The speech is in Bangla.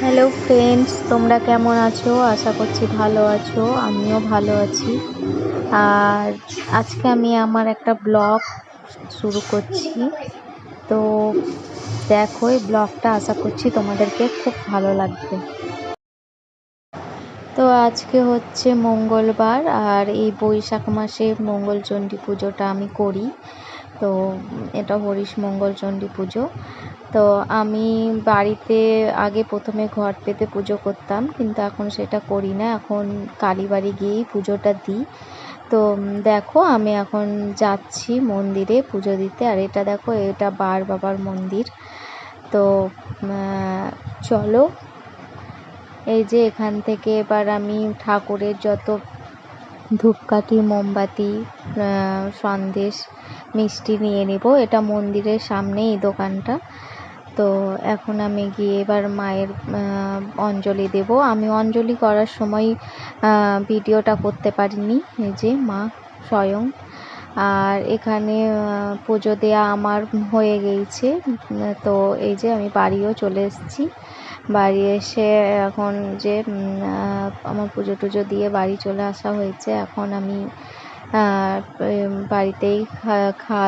হ্যালো ফ্রেন্ডস, তোমরা কেমন আছো? আশা করছি ভালো আছো। আমিও ভালো আছি। আর আজকে আমি আমার একটা ব্লগ শুরু করছি। তো দেখো, এই ব্লগটা আশা করছি তোমাদেরকে খুব ভালো লাগবে। তো আজকে হচ্ছে মঙ্গলবার, আর এই বৈশাখ মাসে মঙ্গলচণ্ডী পুজোটা আমি করি। তো এটা হরিশ মঙ্গলচণ্ডী পুজো। তো আমি বাড়িতে আগে প্রথমে ঘট পেতে পুজো করতাম, কিন্তু এখন সেটা করি না। এখন কালীবাড়ি গিয়েই পুজোটা দিই। তো দেখো, আমি এখন যাচ্ছি মন্দিরে পুজো দিতে। আর এটা দেখো, এটা বাবার মন্দির। তো চলো, এই যে এখান থেকে এবার আমি ঠাকুরের যত ধূপকাঠি, মোমবাতি, সন্দেশ, মিষ্টি নিয়ে নেব। এটা মন্দিরের সামনেই এই দোকানটা। তো এখন আমি গিয়ে এবার মায়ের অঞ্জলি দেব। আমি অঞ্জলি করার সময় ভিডিওটা করতে পারিনি, এই যে মা স্বয়ং। আর এখানে পুজো দেয়া আমার হয়ে গিয়েছে। তো এই যে আমি বাড়িও চলে এসেছি। বাড়ি এসে এখন যে আমার পুজো টুজো দিয়ে বাড়ি চলে আসা হয়েছে। এখন আমি বাড়িতেই খাওয়া